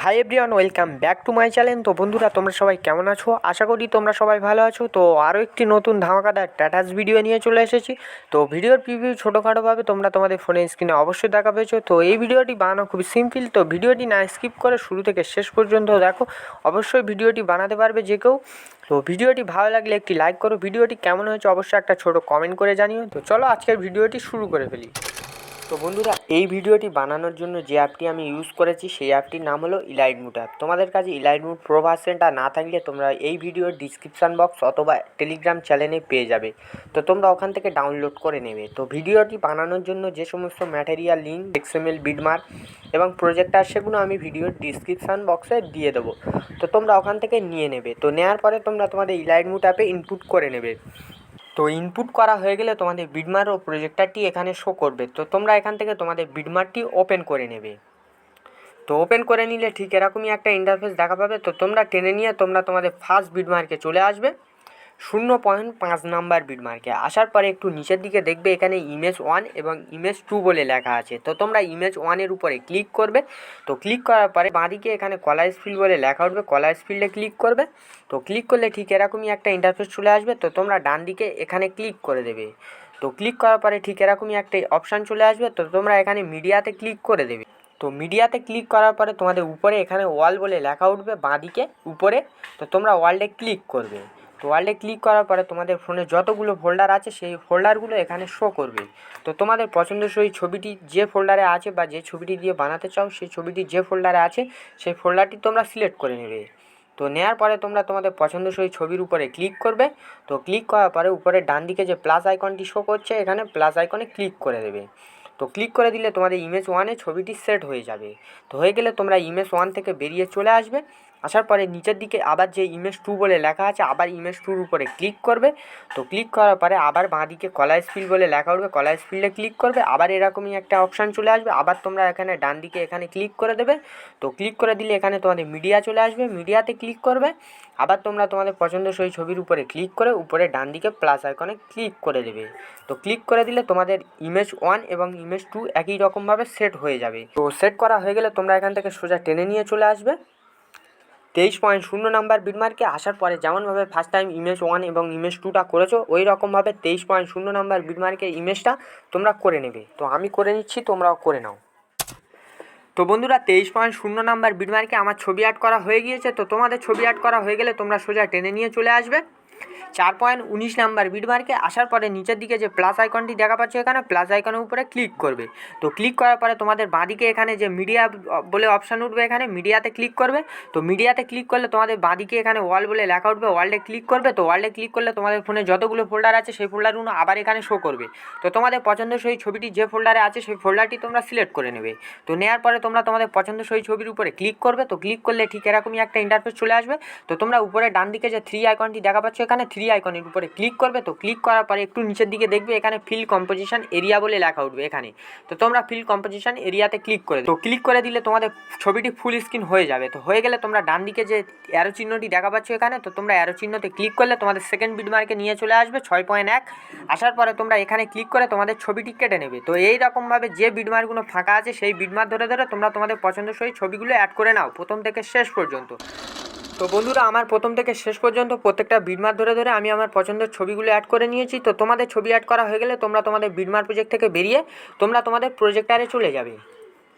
Hi everyone, welcome back to my channel. তো বন্ধুরা, তোমরা সবাই কেমন আছো? আশা করি তোমরা সবাই ভালো আছো। তো আরও একটি নতুন ধামাকাদার টাটাস ভিডিও নিয়ে চলে এসেছি। তো ভিডিওর প্রিভিউ ছোটোখাটোভাবে তোমরা তোমাদের ফোনের স্ক্রিনে অবশ্যই দেখা পেয়েছো। তো এই ভিডিওটি বানানো খুবই সিম্পল। তো ভিডিওটি না স্কিপ করে শুরু থেকে শেষ পর্যন্ত দেখো, অবশ্যই ভিডিওটি বানাতে পারবে যে কেউ। তো ভিডিওটি ভালো লাগলে একটি লাইক করো। ভিডিওটি কেমন হয়েছে অবশ্যই একটা ছোটো কমেন্ট করে জানিও। তো চলো আজকের ভিডিওটি শুরু করে ফেলি। তো বন্ধুরা, এই ভিডিওটি বানানোর জন্য যে অ্যাপটি আমি ইউজ করেছি সেই অ্যাপটির নাম হলো ইলাইট মুড অ্যাপ। তোমাদের কাছে ইলাইট মুড প্রো ভার্সনটা না থাকলে তোমরা এই ভিডিওর ডিসক্রিপশান বক্স অথবা টেলিগ্রাম চ্যানেলে পেয়ে যাবে। তো তোমরা ওখান থেকে ডাউনলোড করে নেবে। তো ভিডিওটি বানানোর জন্য যে সমস্ত ম্যাটেরিয়াল, লিঙ্ক, এক্সএমএল, বিটমার্ক এবং প্রজেক্টার সেগুলো আমি ভিডিওর ডিসক্রিপশান বক্সে দিয়ে দেবো। তো তোমরা ওখান থেকে নিয়ে নেবে। তো নেওয়ার পরে তোমরা তোমাদের ইলাইট মুড অ্যাপে ইনপুট করে নেবে। তো ইনপুট করা হয়ে গেলে তোমাদের বিটমার ও প্রজেক্টারটি এখানে শো করবে। তো তোমরা এখান থেকে তোমাদের বিটমারটি ওপেন করে নেবে। তো ওপেন করে নিলে ঠিক এরকমই একটা ইন্টারফেস দেখা পাবে। তো তোমরা টেনে নিয়ে তোমরা তোমাদের ফার্স্ট বিটমার্কে চলে আসবে, 0.5 নাম্বার বিটমার্কে। আসার পরে একটু নিচের দিকে দেখবে এখানে ইমেজ 1 এবং ইমেজ 2 বলে লেখা আছে। তো তোমরা ইমেজ 1-এর উপরে ক্লিক করবে। তো ক্লিক করার পরে বাঁদিকে এখানে কলার ফিল্ড বলে লেখা উঠবে, কলার ফিল্ডে ক্লিক করবে। তো ক্লিক করলে ঠিক এরকমই একটা ইন্টারফেস চলে আসবে। তো তোমরা ডান দিকে এখানে ক্লিক করে দেবে। তো ক্লিক করার পরে ঠিক এরকমই একটা অপশান চলে আসবে। তো তোমরা এখানে মিডিয়াতে ক্লিক করে দেবে। তো মিডিয়াতে ক্লিক করার পরে তোমাদের উপরে এখানে ওয়াল বলে লেখা উঠবে বাঁদিকে উপরে। তো তোমরা ওয়ার্ল্ডে ক্লিক করবে। তো ওয়ার্ল্ডে ক্লিক করার পরে তোমাদের ফোনে যতগুলো ফোল্ডার আছে সেই ফোল্ডারগুলো এখানে শো করবে। তো তোমাদের পছন্দসই ছবিটি যে ফোল্ডারে আছে বা যে ছবিটি দিয়ে বানাতে চাও সেই ছবিটি যে ফোল্ডারে আছে সেই ফোল্ডারটি তোমরা সিলেক্ট করে নেবে। তো নেওয়ার পরে তোমরা তোমাদের পছন্দসই ছবির উপরে ক্লিক করবে। তো ক্লিক করার পরে উপরে ডান দিকে যে প্লাস আইকনটি শো করছে এখানে প্লাস আইকনে ক্লিক করে দেবে। তো ক্লিক করে দিলে তোমাদের ইমেজ 1-এ ছবিটি সেট হয়ে যাবে। তো হয়ে গেলে তোমরা ইমেজ 1 থেকে বেরিয়ে চলে আসবে। আসার পরে নিচের দিকে আবার যে ইমেজ 2 বলে লেখা আছে আবার ইমেজ 2-র উপরে ক্লিক করবে। তো ক্লিক করার পরে আবার বাঁদিকে কলার ফিল্ড বলে লেখা উঠবে, কলার ফিল্ডে ক্লিক করবে। আবার এরকমই একটা অপশান চলে আসবে। আবার তোমরা এখানে ডান দিকে এখানে ক্লিক করে দেবে। তো ক্লিক করে দিলে এখানে তোমাদের মিডিয়া চলে আসবে, মিডিয়াতে ক্লিক করবে। আবার তোমরা তোমাদের পছন্দসই ছবির উপরে ক্লিক করে উপরে ডান দিকে প্লাস আইকনে ক্লিক করে দেবে। তো ক্লিক করে দিলে তোমাদের ইমেজ 1 এবং ইমেজ 2 একই রকমভাবে সেট হয়ে যাবে। তো সেট করা হয়ে গেলে তোমরা এখান থেকে সোজা টেনে নিয়ে চলে আসবে 23.0 নাম্বার বিটমার্কে। আসার পরে যেমনভাবে ফার্স্ট টাইম ইমেজ 1 এবং ইমেজ 2টা করেছো ওই রকমভাবে 23.0 নাম্বার বিটমার্কের ইমেজটা তোমরা করে নেবে। তো আমি করে নিচ্ছি, তোমরাও করে নাও। তো বন্ধুরা, 23.0 নাম্বার বিটমার্কে আমার ছবি অ্যাড করা হয়ে গিয়েছে। তো তোমাদের ছবি অ্যাড করা হয়ে গেলে তোমরা সোজা টেনে নিয়ে চলে আসবে 4.19 নাম্বার বিটমার্কে। আসার পরে নিচের দিকে যে প্লাস আইকনটি দেখা পাচ্ছ এখানে প্লাস আইকনের উপরে ক্লিক করবে। তো ক্লিক করার পরে তোমাদের বাঁদিকে এখানে যে মিডিয়া বলে অপশান উঠবে এখানে মিডিয়াতে ক্লিক করবে। তো মিডিয়াতে ক্লিক করলে তোমাদের বাঁদিকে এখানে ওয়াল বলে লেখা উঠবে, ওয়ার্ল্ডে ক্লিক করবে। তো ওয়ার্ল্ডে ক্লিক করলে তোমাদের ফোনে যতগুলো ফোল্ডার আছে সেই ফোল্ডারগুলো আবার এখানে শো করবে। তো তোমাদের পছন্দসই ছবিটি যে ফোল্ডারে আছে সেই ফোল্ডারটি তোমরা সিলেক্ট করে নেবে। তো নেওয়ার পরে তোমরা তোমাদের পছন্দসই ছবির উপরে ক্লিক করবে। তো ক্লিক করলে ঠিক এরকমই একটা ইন্টারফেস চলে আসবে। তো তোমরা উপরে ডান দিকে যে 3 আইকনটি দেখা পাচ্ছ এখানে 3 আইকনের উপরে ক্লিক করবে। তো ক্লিক করার পরে একটু নিচের দিকে দেখবে এখানে ফিল কম্পোজিশন এরিয়া বলে লেখা উঠবে এখানে। তো তোমরা ফিল কম্পোজিশন এরিয়াতে ক্লিক করে তো ক্লিক করে দিলে তোমাদের ছবিটি ফুল স্ক্রিন হয়ে যাবে। তো হয়ে গেলে তোমরা ডান দিকে যে অ্যারো চিহ্নটি দেখা পাচ্ছ এখানে, তো তোমরা অ্যারো চিহ্নতে ক্লিক করলে তোমাদের সেকেন্ড বিটমার্কে নিয়ে চলে আসবে 6.1। আসার পরে তোমরা এখানে ক্লিক করে তোমাদের ছবিটি কেটে নেবে। তো এই রকমভাবে যে বিটমার্কগুলো ফাঁকা আছে সেই বিটমার্ক ধরে ধরে তোমরা তোমাদের পছন্দসই ছবিগুলো অ্যাড করে নাও প্রথম থেকে শেষ পর্যন্ত। তো বন্ধুরা, আমার প্রথম থেকে শেষ পর্যন্ত প্রত্যেকটা বিটমার্ক ধরে ধরে আমি আমার পছন্দের ছবিগুলো অ্যাড করে নিয়েছি। তো তোমাদের ছবি অ্যাড করা হয়ে গেলে তোমরা তোমাদের বিটমার্ক প্রজেক্ট থেকে বেরিয়ে তোমরা তোমাদের প্রজেক্টারে চলে যাবে।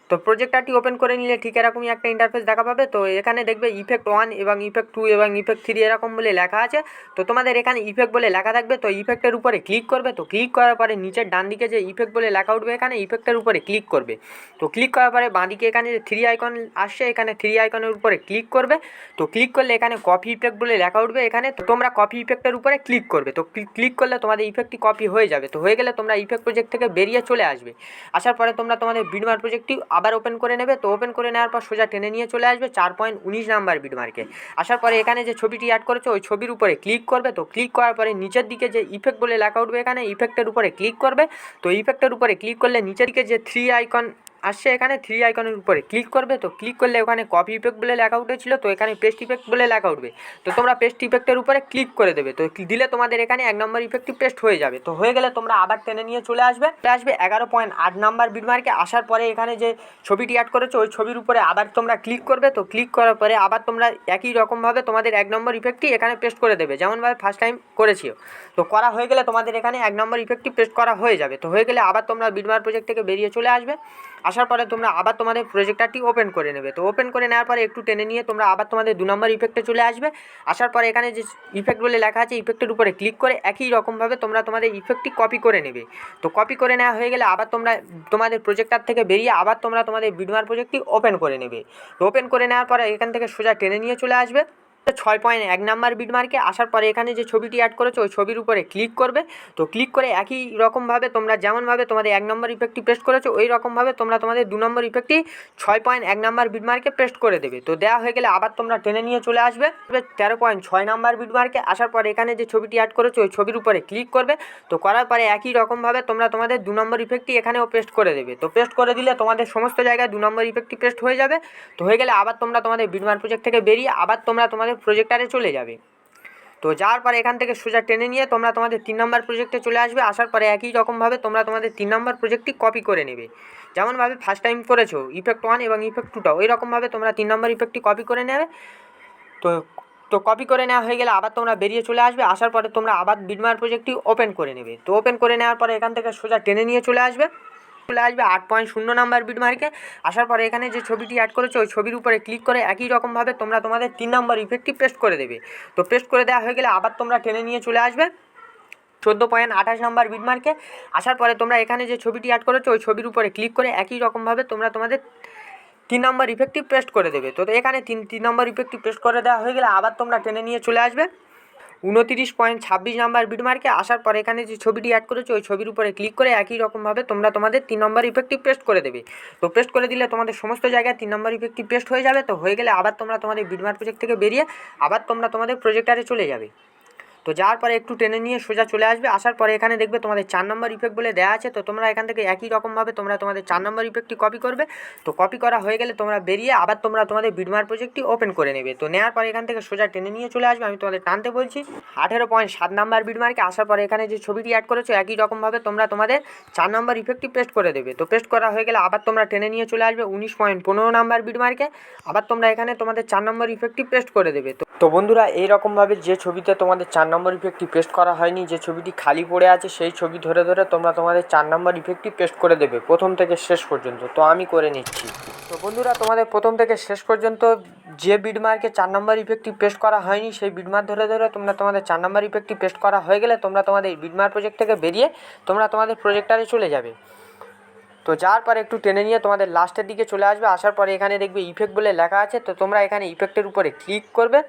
তো প্রজেক্টারটি ওপেন করে নিলে ঠিক এরকমই একটা ইন্টারফেস দেখা পাবে। তো এখানে দেখবে ইফেক্ট 1 এবং ইফেক্ট 2 এবং ইফেক্ট 3 এরকম বলে লেখা আছে। তো তোমাদের এখানে ইফেক্ট বলে লেখা থাকবে। তো ইফেক্টের উপরে ক্লিক করবে। তো ক্লিক করার পরে নিচের ডান দিকে যে ইফেক্ট বলে লেখা উঠবে এখানে ইফেক্টের উপরে ক্লিক করবে। তো ক্লিক করার পরে বাঁদিকে এখানে যে 3 আইকন আসছে এখানে 3 আইকনের উপরে ক্লিক করবে। তো ক্লিক করলে এখানে কপি ইফেক্ট বলে লেখা উঠবে এখানে। তো তোমরা কপি ইফেক্টের উপরে ক্লিক করবে। তো ক্লিক করলে তোমাদের ইফেক্টটি কপি হয়ে যাবে। তো হয়ে গেলে তোমরা ইফেক্ট প্রজেক্ট থেকে বেরিয়ে চলে আসবে। আসার পরে তোমরা তোমাদের বিটমার্ক প্রজেক্টটি আবার ওপেন করে নেবে। তো ওপেন করে নেওয়ার পর সোজা টেনে নিয়ে চলে আসবে 4.19 নাম্বার বিটমার্কে। আসার পরে এখানে যে ছবিটি অ্যাড করেছে ওই ছবির উপরে ক্লিক করবে। তো ক্লিক করার পরে নিচের দিকে যে ইফেক্ট বলে লেখা উঠবে এখানে ইফেক্টের উপরে ক্লিক করবে। তো ইফেক্টের উপরে ক্লিক করলে নিচের দিকে যে 3 আইকন আসছে এখানে থ্রি আইকনের উপরে ক্লিক করবে। তো ক্লিক করলে ওখানে কপি ইফেক্ট বলে লেখা উঠেছিল, তো এখানে পেস্ট ইফেক্ট বলে লেখা উঠবে। তো তোমরা পেস্ট ইফেক্টের উপরে ক্লিক করে দেবে। তো দিলে তোমাদের এখানে 1 নম্বর ইফেক্টটি পেস্ট হয়ে যাবে। তো হয়ে গেলে তোমরা আবার টেনে নিয়ে চলে আসবে 11.8 নাম্বার বিটমার্কে। আসার পরে এখানে যে ছবিটি অ্যাড করেছো ওই ছবির উপরে আবার তোমরা ক্লিক করবে। তো ক্লিক করার পরে আবার তোমরা একই রকমভাবে তোমাদের 1 নম্বর ইফেক্টটি এখানে পেস্ট করে দেবে, যেমনভাবে ফার্স্ট টাইম করেছিও। তো করা হয়ে গেলে তোমাদের এখানে 1 নম্বর ইফেক্টটি পেস্ট করা হয়ে যাবে। তো হয়ে গেলে আবার তোমরা বিটমার্ক প্রজেক্ট থেকে বেরিয়ে চলে আসবে। আসার পরে তোমরা আবার তোমাদের প্রজেক্টরটি ওপেন করে নেবে। তো ওপেন করে নেওয়ার পরে একটু টেনে নিয়ে তোমরা আবার তোমাদের 2 নম্বর ইফেক্টে চলে আসবে। আসার পরে এখানে যে ইফেক্ট বলে লেখা আছে ইফেক্টের উপরে ক্লিক করে একই রকমভাবে তোমরা তোমাদের ইফেক্টটি কপি করে নেবে। তো কপি করে নেওয়া হয়ে গেলে আবার তোমরা তোমাদের প্রজেক্টর থেকে বেরিয়ে আবার তোমরা তোমাদের বিটমার্ক প্রজেক্টটি ওপেন করে নেবে। তো ওপেন করে নেওয়ার পরে এখান থেকে সোজা টেনে নিয়ে চলে আসবে 6.1 নাম্বার বিটমার্কে। আসার পরে এখানে যে ছবিটি অ্যাড করেছো ওই ছবির উপরে ক্লিক করবে। তো ক্লিক করে একই রকমভাবে তোমরা যেমনভাবে তোমাদের 1 নম্বর ইফেক্টটি পেস্ট করেছো ওই রকমভাবে তোমরা তোমাদের 2 নম্বর ইফেক্টটি 6.1 নাম্বার বিটমার্কে পেস্ট করে দেবে। তো দেওয়া হয়ে গেলে আবার তোমরা টেনে নিয়ে চলে আসবে 13.6 নাম্বার বিটমার্কে। আসার পরে এখানে যে ছবিটি অ্যাড করেছো ওই ছবির উপরে ক্লিক করবে। তো করার পরে একই রকমভাবে তোমরা তোমাদের 2 নম্বর ইফেক্টটি এখানেও পেস্ট করে দেবে। তো পেস্ট করে দিলে তোমাদের সমস্ত জায়গায় 2 নম্বর ইফেক্টটি পেস্ট হয়ে যাবে। তো হয়ে গেলে আবার তোমরা তোমাদের বিটমার্ক প্রজেক্ট থেকে বেরিয়ে আবার তোমরা তোমাদের প্রজেক্টারে চলে যাবে। তো যাওয়ার পরে এখান থেকে সোজা টেনে নিয়ে তোমরা তোমাদের 3 নম্বর প্রজেক্টে চলে আসবে। আসার পরে একই রকমভাবে তোমরা তোমাদের 3 নম্বর প্রজেক্টটি কপি করে নেবে, যেমনভাবে ফার্স্ট টাইম করেছো ইফেক্ট 1 এবং ইফেক্ট 2টা ওই রকমভাবে তোমরা 3 নম্বর ইফেক্টটি কপি করে নেবে। তো তো কপি করে নেওয়া হয়ে গেলে আবার তোমরা বেরিয়ে চলে আসবে। আসার পরে তোমরা আবার বিটমার্ক প্রজেক্টটি ওপেন করে নেবে। তো ওপেন করে নেওয়ার পরে এখান থেকে সোজা টেনে নিয়ে চলে আসবে 8.0 নাম্বার বিটমার্কে। আসার পরে এখানে যে ছবিটি অ্যাড করেছো ওই ছবির উপরে ক্লিক করে একই রকমভাবে তোমরা তোমাদের 3 নম্বর ইফেক্টটি পেস্ট করে দেবে। তো পেস্ট করে দেওয়া হয়ে গেলে আবার তোমরা টেনে নিয়ে চলে আসবে 14.28 নাম্বার বিটমার্কে। আসার পরে তোমরা এখানে যে ছবিটি অ্যাড করেছো ওই ছবির উপরে ক্লিক করে একই রকমভাবে তোমরা তোমাদের 3 নম্বর ইফেক্টটি পেস্ট করে দেবে। তো এখানে 3 নম্বর ইফেক্টটি পেস্ট করে দেওয়া হয়ে গেলে আবার তোমরা টেনে নিয়ে চলে আসবে 29.26 নাম্বার বিটমার্কে। আসার পরে এখানে যে ছবিটি অ্যাড করেছো ওই ছবির উপরে ক্লিক করে একই রকমভাবে তোমরা তোমাদের 3 নম্বর ইফেক্টটি পেস্ট করে দেবে। তো পেস্ট করে দিলে তোমাদের সমস্ত জায়গায় 3 নম্বর ইফেক্টটি পেস্ট হয়ে যাবে। তো হয়ে গেলে আবার তোমরা তোমাদের বিটমার্ক প্রজেক্ট থেকে বেরিয়ে আবার তোমরা তোমাদের প্রজেক্টারে চলে যাবে। তো যাওয়ার পরে একটু টেনে নিয়ে সোজা চলে আসবে। আসার পরে এখানে দেখবে তোমাদের 4 নম্বর ইফেক্ট বলে দেওয়া আছে। তো তোমরা এখান থেকে একই রকমভাবে তোমরা তোমাদের 4 নম্বর ইফেক্টটি কপি করবে। তো কপি করা হয়ে গেলে তোমরা বেরিয়ে আবার তোমরা তোমাদের বিটমার্ক প্রজেক্টটি ওপেন করে নেবে। তো নেওয়ার পরে এখান থেকে সোজা টেনে নিয়ে চলে আসবে। আমি তোমাদের টানতে বলছি 18.7 নাম্বার বিটমার্কে। আসার পরে এখানে যে ছবিটি অ্যাড করেছো একই রকমভাবে তোমরা তোমাদের 4 নম্বর ইফেক্টটি পেস্ট করে দেবে। তো পেস্ট করা হয়ে গেলে আবার তোমরা টেনে নিয়ে চলে আসবে 19.15 নাম্বার বিটমার্কে। আবার তোমরা এখানে তোমাদের 4 নম্বর ইফেক্টটি পেস্ট করে দেবে। তো বন্ধুরা এইরকমভাবে যে ছবিতে তোমাদের 4 নম্বর ইফেক্টটি পেস্ট করা হয়নি, যে ছবিটি খালি পড়ে আছে সেই ছবি ধরে ধরে তোমরা তোমাদের 4 নম্বর ইফেক্টটি পেস্ট করে দেবে প্রথম থেকে শেষ পর্যন্ত। তো আমি করে নিচ্ছি। তো বন্ধুরা তোমাদের প্রথম থেকে শেষ পর্যন্ত যে বিটমার্কে 4 নম্বর ইফেক্টটি পেস্ট করা হয়নি সেই বিটমার্ক ধরে ধরে তোমরা তোমাদের 4 নম্বর ইফেক্টটি পেস্ট করা হয়ে গেলে তোমরা তোমাদের বিটমার্ক প্রজেক্ট থেকে বেরিয়ে তোমরা তোমাদের প্রজেক্টারে চলে যাবে। তো যাওয়ার পরে একটু টেনে নিয়ে তোমাদের লাস্টের দিকে চলে আসবে। আসার পরে এখানে দেখবে ইফেক্ট বলে লেখা আছে। তো তোমরা এখানে ইফেক্টের উপরে ক্লিক করবে।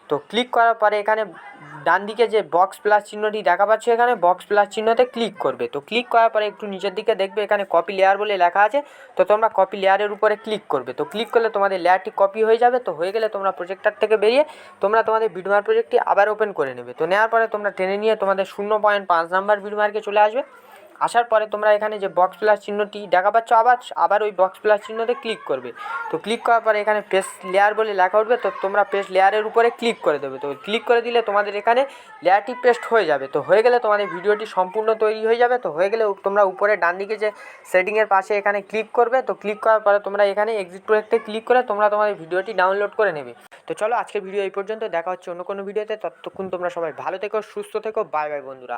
তো ক্লিক করার পরে এখানে ডান দিকে যে বক্স প্লাস চিহ্নটি দেখা পাচ্ছ এখানে বক্স প্লাস চিহ্নতে ক্লিক করবে। তো ক্লিক করার পরে একটু নিচের দিকে দেখবে এখানে কপি লেয়ার বলে লেখা আছে। তো তোমরা কপি লেয়ারের উপরে ক্লিক করবে। তো ক্লিক করলে তোমাদের লেয়ারটি কপি হয়ে যাবে। তো হয়ে গেলে তোমরা প্রজেক্টর থেকে বেরিয়ে তোমরা তোমাদের বিটমার্ক প্রজেক্টটি আবার ওপেন করে নেবে। তো নেওয়ার পরে তোমরা টেনে নিয়ে তোমাদের 0.5 নাম্বার বিটমার্কে চলে আসবে। আসার পরে তোমরা এখানে যে বক্স প্লাস চিহ্নটি দেখা পাচ্ছ আবার ওই বক্স প্লাস চিহ্নতে ক্লিক করবে। তো ক্লিক করার পরে এখানে পেস্ট লেয়ার বলে লেখা উঠবে। তো তোমরা পেস্ট লেয়ারের উপরে ক্লিক করে দেবে। তো ক্লিক করে দিলে তোমাদের এখানে লেয়ারটি পেস্ট হয়ে যাবে। তো হয়ে গেলে তোমাদের ভিডিওটি সম্পূর্ণ তৈরি হয়ে যাবে। তো হয়ে গেলে তোমরা উপরে ডান দিকে যে সেটিংয়ের পাশে এখানে ক্লিক করবে। তো ক্লিক করার পরে তোমরা এখানে এক্সিট প্রজেক্টে ক্লিক করে তোমরা তোমাদের ভিডিওটি ডাউনলোড করে নেবে। তো চলো আজকের ভিডিও এই পর্যন্ত, দেখা হচ্ছে অন্য কোনো ভিডিওতে। ততক্ষণ তোমরা সবাই ভালো থেকো, সুস্থ থেকো। বাই বাই বন্ধুরা।